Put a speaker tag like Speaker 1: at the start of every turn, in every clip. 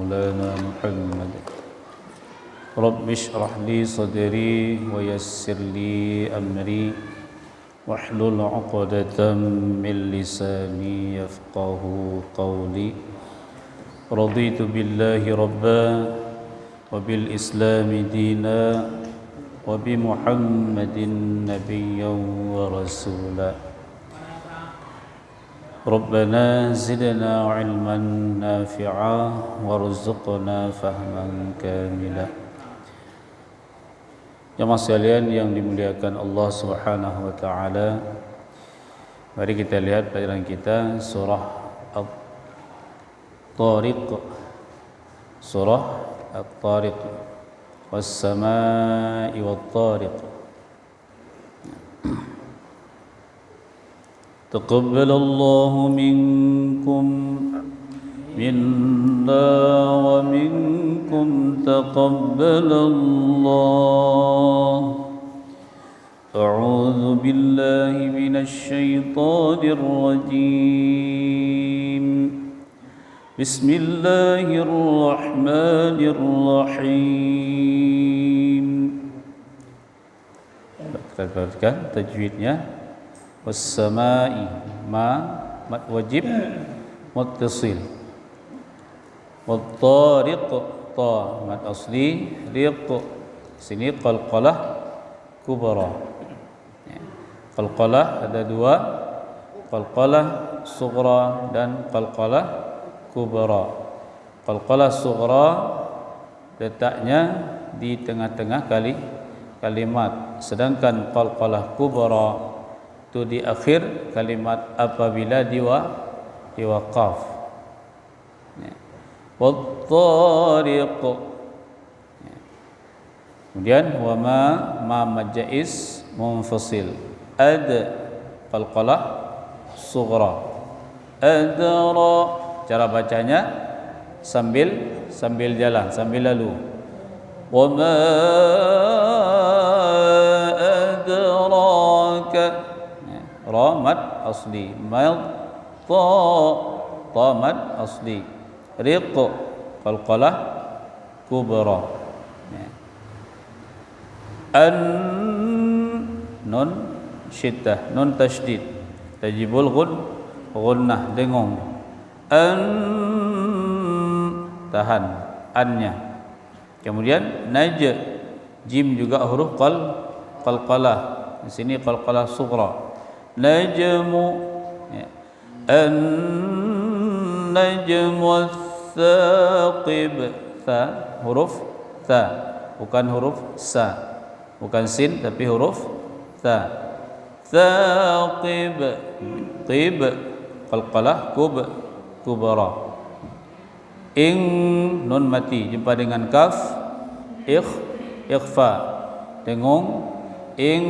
Speaker 1: مولانا محمد رب اشرح لي صدري ويسر لي أمري واحلل عقدة من لساني يفقه قولي رضيت بالله ربا وبالإسلام دينا وبمحمد نبيا ورسولا ربنا زدنا علما نافعا وارزقنا فهما كاملا. Jemaah sekalian yang dimuliakan Allah Subhanahu wa taala, mari kita lihat pelajaran kita surah At-Tariq. Surah At-Tariq. Was-samaa'i wat-tariq. Taqabbalallahu minkum minna wa minkum taqabbalallah. A'udzu billahi minasy syaithanir rajim. Bismillahirrahmanirrahim. Kita perhatikan tajwidnya. Was-samaa'i ma mad wajib muttasil. Wat-tariq ta mad asli, riq sini qalqalah kubra. Qalqalah ada dua, qalqalah sughra dan qalqalah kubra. Qalqalah sughra letaknya di tengah-tengah kalimat, sedangkan qalqalah kubra itu di akhir kalimat apabila diwaqaf. Wat-tariq. Kemudian wa ma majais munfasil. Ad qalqalah sughra. Adra, cara bacanya sambil jalan, sambil lalu. Wa ma adraka. Ra mad asli, mad ta mad asli, riq qalqalah kubra. An nun syiddah, nun tasydid, tajibul gunnah, dengung. An tahan annya. Kemudian naj, jim juga huruf qalqalah. Di sini qalqalah sughra. Najmu, an-najmu ats-tsaqib, tha huruf tha, bukan huruf sa, bukan sin tapi huruf tha. Tsaqib, qib qalqalah kubra. Ing nun mati jumpa dengan kaf, ikhfa, dengung. Ing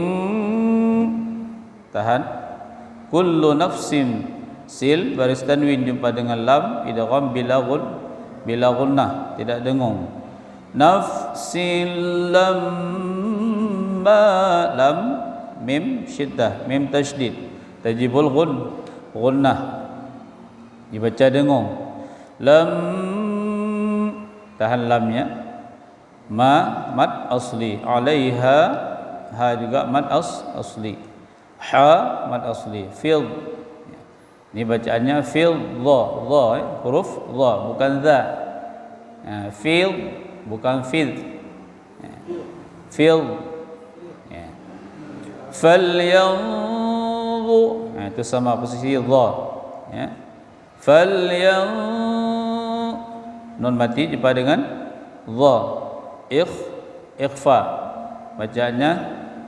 Speaker 1: tahan. Kullu nafsin, sil baris tanwin jumpa dengan lam, idgham bila gunnah, tidak dengung. Nafsil lamma, lam mim syiddah, mim tasydid, tajibul gunnah, dibaca dengung. Lam tahan lamnya. Ma mad asli, alaiha ha juga mad asli. Ha mad asli, fil. Ini bacaannya fil dha, huruf dha bukan dha. Fil bukan fil. Fil. Falyanzu, itu sama posisi dha. Nun mati jumpa dengan dha. Ikhfa. Bacaannya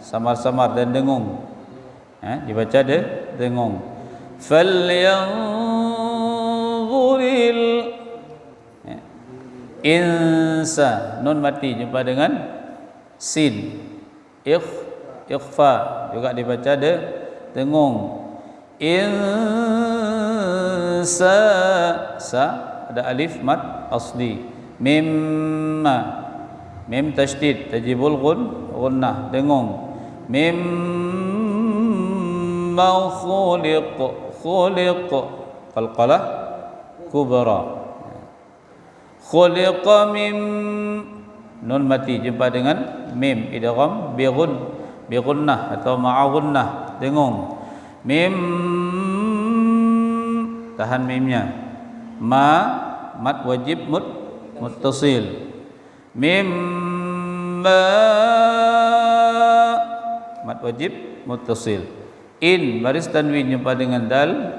Speaker 1: samar-samar dan dengung. Dibaca dengung. Falyanzuril insa, nun mati jumpa dengan sin. Ikhfa juga dibaca dengung. Insa, sa ada alif mad asli. Mimma, mim tasydid, tajibul gunnah, dengung. Mimma khuliq qalqalah kubra. Khuliqa mim, nun mati jumpa dengan mim, idgham bi gunnah atau ma'a gunnah, dengung. Mim, tahan mimnya. Ma, mad wajib muttasil. Mim ma, mad wajib muttasil. In, baris tanwin jumpa dengan dal,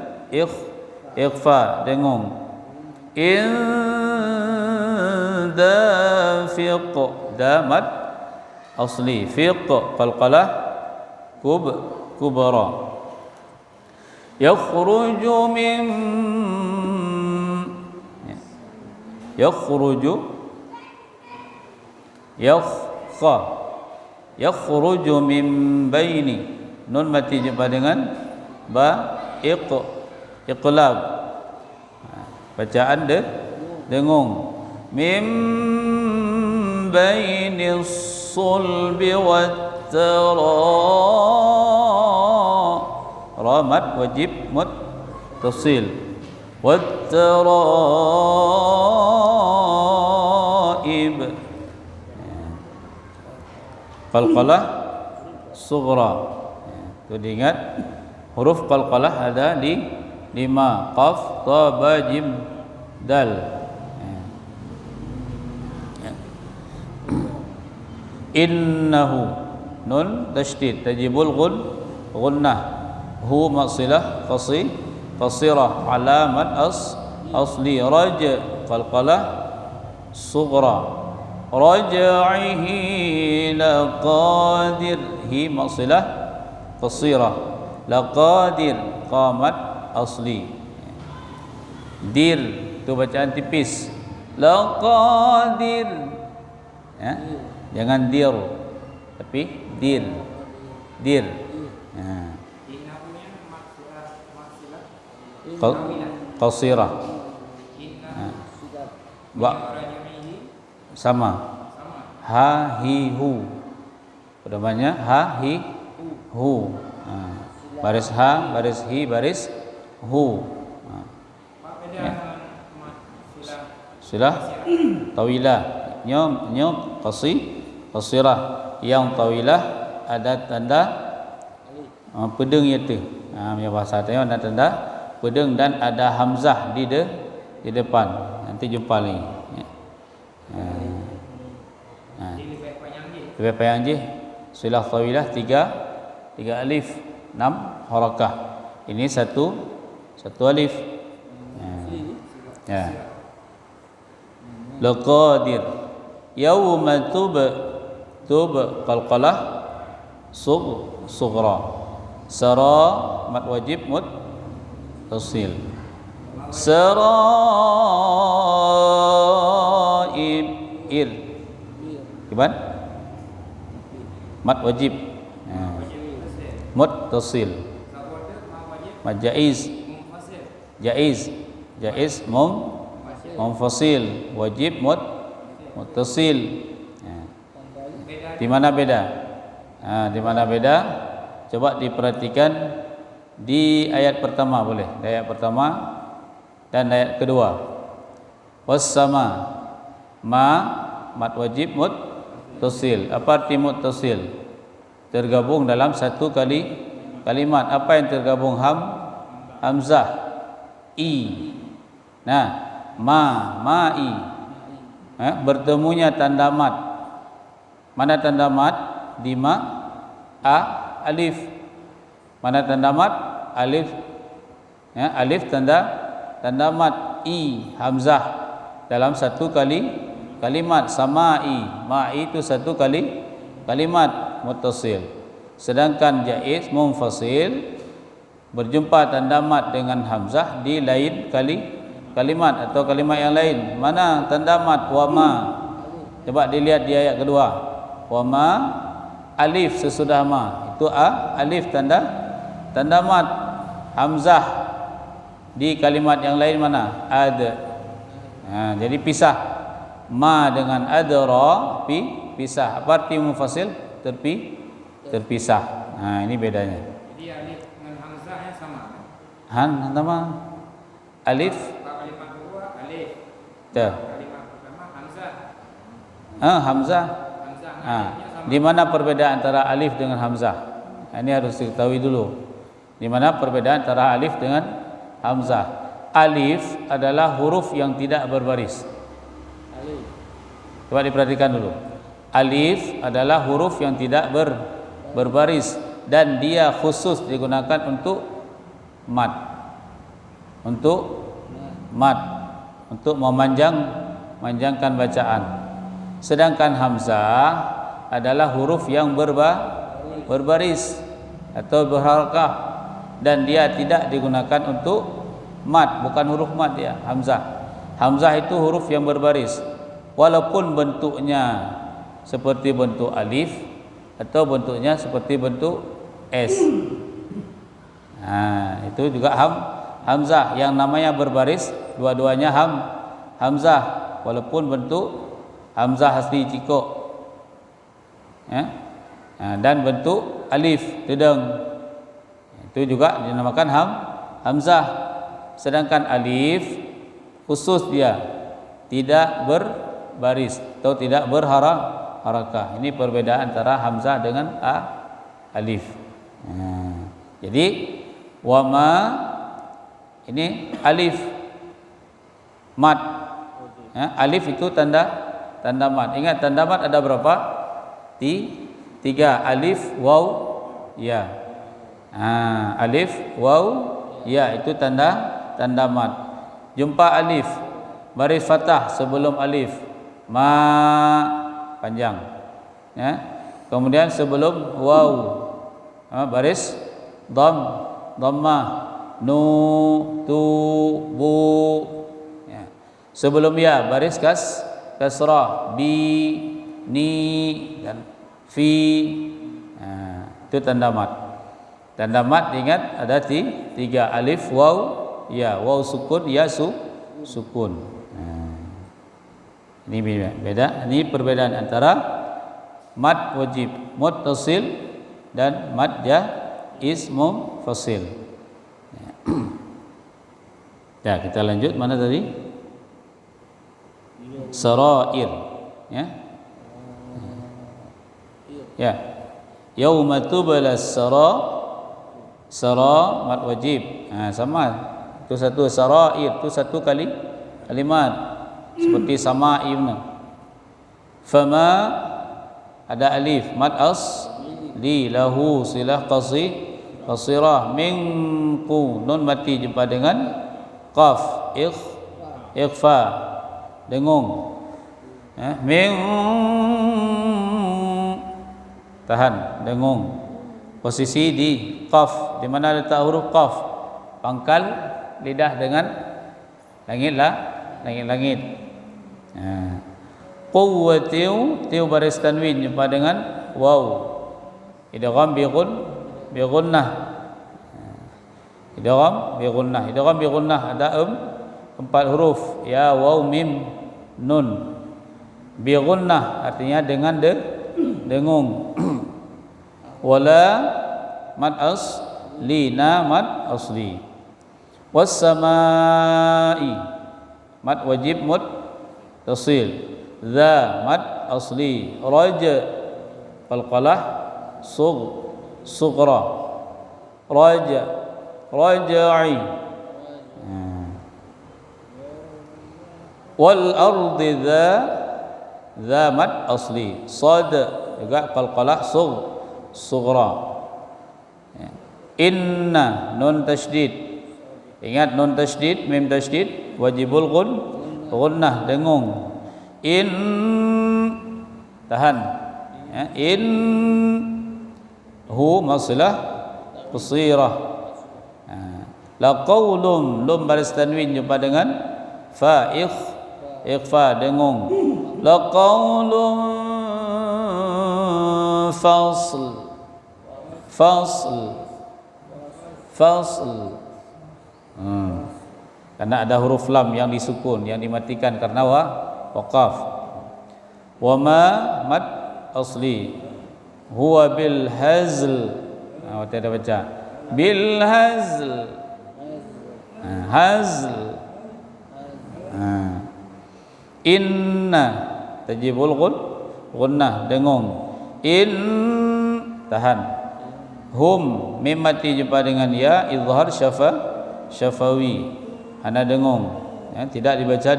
Speaker 1: ikhfa, dengung. In dafiq, damat asli, fiq, qalqalah, kubra. Yakhruju min, yakhruju, yakhruju min baini, nun mati jumpa dengan ba, iqlab, bacaan dengung. Min baini sulbi wat ramat wajib muttasil. Wat taraib, qalqalah sughra. Itu diingat, huruf qalqalah ada di 5, qaf, ta, ba, jim, dal. Innahu, nun tasydid, tajibul gunnah, hu masilah qasirah, alamat asli, raj, qalqalah sughra. Raj'ihi laqadir, hi masilah qasirah, laqadir, qamat asli. Dir, tu bacaan tipis, laqadir, ya, jangan dir, tapi dir. Qasirah, ba, sama, ha, hi, hu, namanya ha, hi, hu. Baris ha, baris hi, baris hu. Silah tawilah, nyom qasirah. Yang tawilah ada tanda pedeng iaitu, punya bahasa tanya ada tanda pedeng dan ada hamzah di depan. Nanti jumpa lagi. Lebih panjang je. Silah tawilah 3 alif, 6 harakah. Ini satu alif. Ya. Laqadir. Yauma tub qalqalah sughra. Sara, mad wajib muttasil. Saraib, ir, gimana? Mad wajib muttasil. Mad jaiz, munfasil, wajib muttasil. Di mana beda? Di mana beda? Coba diperhatikan di ayat pertama, boleh? Di ayat pertama dan ayat kedua. Was-sama, ma, mad wajib muttasil. Apa arti muttasil? Tergabung dalam satu kalimat. Apa yang tergabung? Hamzah, i. Nah, ma'i. Bertemunya tanda mad. Mana tanda mad? Di alif. Mana tanda mad? Alif. Ya, alif tanda mad, i, hamzah dalam satu kalimat. Sama'i, ma'i itu satu kalimat muttasil. Sedangkan jaiz munfasil berjumpa tanda mad dengan hamzah di lain kalimat atau kalimat yang lain. Mana tanda mad? Wa ma. Coba dilihat di ayat kedua. Wa ma, alif sesudah ma. Itu alif tanda mad. Hamzah di kalimat yang lain mana? Ad. Jadi pisah. Ma dengan adra, pisah. Apa arti munfasil? Terpisah. Ini bedanya.
Speaker 2: Jadi alif dengan hamzahnya sama.
Speaker 1: Sama. Alif.
Speaker 2: Kalimat kedua alif.
Speaker 1: Tuh.
Speaker 2: Kalimat
Speaker 1: Hamzah.
Speaker 2: Hamzah
Speaker 1: Ha,
Speaker 2: alifnya sama.
Speaker 1: di mana perbedaan antara alif dengan hamzah? Ini harus diketahui dulu. Di mana perbedaan antara alif dengan hamzah? Alif adalah huruf yang tidak berbaris. Coba diperhatikan dulu. Alif adalah huruf yang tidak berbaris dan dia khusus digunakan untuk mad. Untuk mad, untuk memanjangkan bacaan. Sedangkan hamzah adalah huruf yang berbaris atau berharakah dan dia tidak digunakan untuk mad, bukan huruf mad dia, hamzah. Hamzah itu huruf yang berbaris walaupun bentuknya seperti bentuk alif atau bentuknya seperti bentuk S. Itu juga hamzah yang namanya berbaris, dua-duanya hamzah walaupun bentuk hamzah asli cikok, dan bentuk alif dedeng itu juga dinamakan hamzah. Sedangkan alif khusus dia tidak berbaris atau tidak berharakah. Ini perbedaan antara hamzah dengan alif. Jadi wama ini alif mad. Alif itu tanda mad. Ingat tanda mad ada berapa? Tiga. Alif, waw, ya. Alif, waw, ya itu tanda mad. Jumpa alif baris fathah sebelum alif, ma panjang. Kemudian sebelum waw baris dhammah, nu, tu, bu. Sebelum ya baris kasrah, bi, ni dan fi. Itu tanda mad. Tanda mad ingat ada tiga, alif, waw, ya. Waw sukun, ya sukun. Ini beda. Ini perbedaan antara mad wajib muttasil dan mad ismu fasil. Ya, kita lanjut mana tadi? Sarair, ya. Yauma tublas sara mad wajib. Sama. Itu satu sarair, itu satu kalimat seperti sama'in. Fama ada alif mad asli, lahu silah qasirah, minku nun mati jumpa dengan qaf, ikhfa dengung. Ming tahan dengung. Posisi di qaf, di mana letak huruf qaf? Pangkal lidah dengan langit. Quwwatiu baris tanwin jumpa dengan waw. Idgham bi gunnah. Idgham bi gunnah ada 4 huruf, ya, waw, mim, nun. Bi gunnah artinya dengan dengung. Wala mad asli, na mad asli. Was samai mad wajib muttasil, za mad asli, raja qalqalah sughra, raja'i. Wal ardi za mad asli, sad juga qalqalah sughra. Inna nun tasydid, ingat nun tasydid, mim tasydid wajibul gunnah dengung. In tahan, in hu masilah qasirah. La qaulum lum baris tanwin jumpa dengan fa, ikhfa dengung. La qaulum fasl. Karena ada huruf lam yang disukun, yang dimatikan karena waqaf. Wa ma mad asli huwa bil hazl. Kita baca bil hazl. Hazl. Inna tajibul gunnah dengung. In tahan. Hum mim mati jumpa dengan ya izhar syafawi. Ana dengung. Ya, tidak dibaca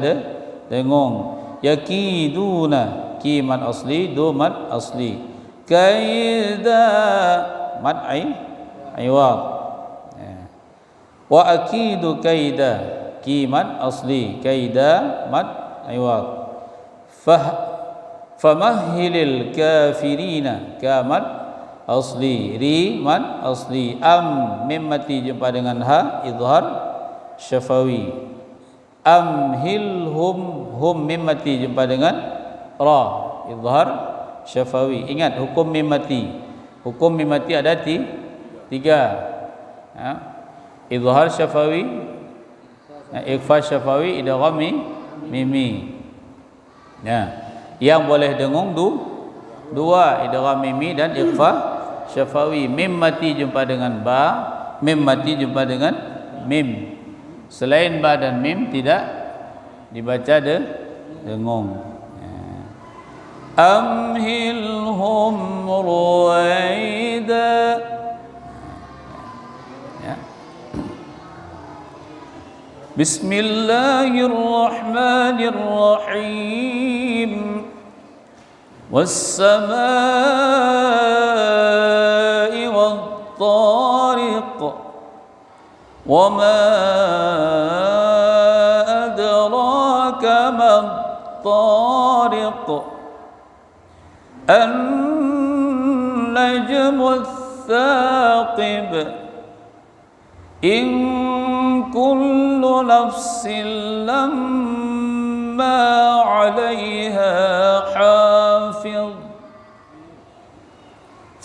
Speaker 1: dengung. Yakiduna ki mad asli do mad asli. Kaida mad iwad. Ya. Wa akidu kaida ki mad asli. Kaida mad iwad. Famahhilil kafirina kamat asli ri mad asli. Am mim mati jumpa dengan ha izhar syafawi. Amhilhum hum mim mati jumpa dengan ra izhar syafawi. Ingat hukum mim mati. Hukum mim mati ada tiga. Ya. Izhar syafawi, ikhfa syafawi, idgham mimi. Ya. Yang boleh dengung dua, idgham mimi dan ikhfa syafawi. Mim mati jumpa dengan ba, mim mati jumpa dengan mim. Selain ba dan mim tidak dibaca dengung. Amhilhum ruwaida. Ya. Bismillahirrahmanirrahim. Was-samaa'i wat-tariq. وما أدراك ما الطارق النجم الثاقب إن كل نفس لما عليها حافظ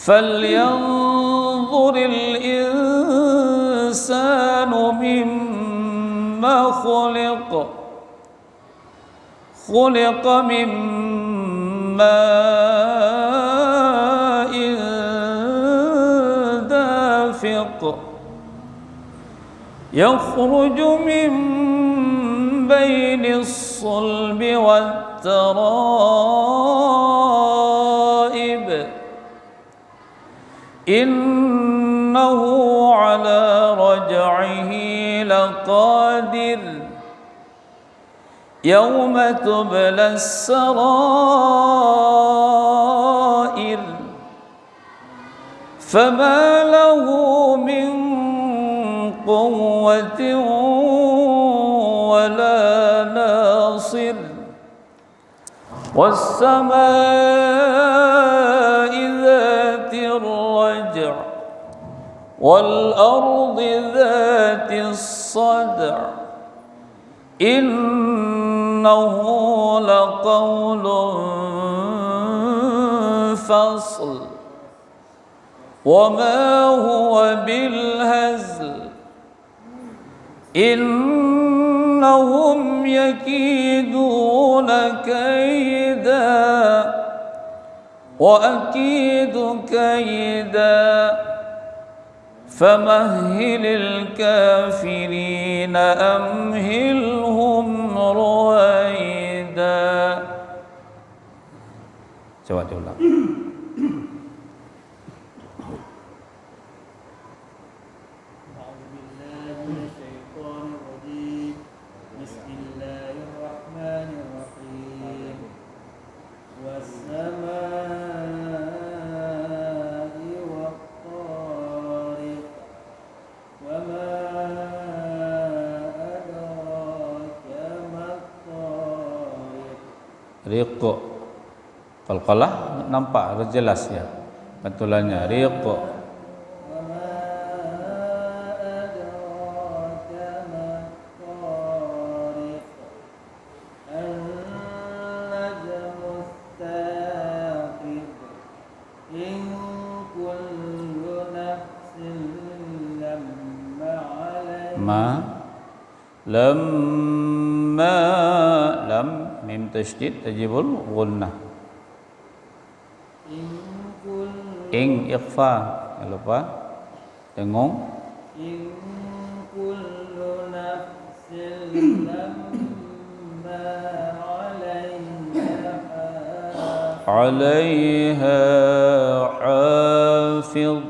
Speaker 1: فلينظر الإنسان مما خلق من ماء دافق يخرج من بين الصلب والترائب إنه على رجعه لقادر يوم تبلى السرائر فما له من قوة ولا ناصر والسماء ذات الرجع والأرض ذات الصدع إنه لقول فصل وما هو بالهزل إنهم يكيدون كيدا وأكيد كيدا فمهل الكافرين أمهلهم رويدا. Coba diulang. Riq. Qalqalah nampak jelas ya betulannya riq. Lamma lam mim tasydid tajibul gunnah. Ing ikhfa jangan lupa dengung. In kullu nafsin lamma 'alaiha عليها حافظ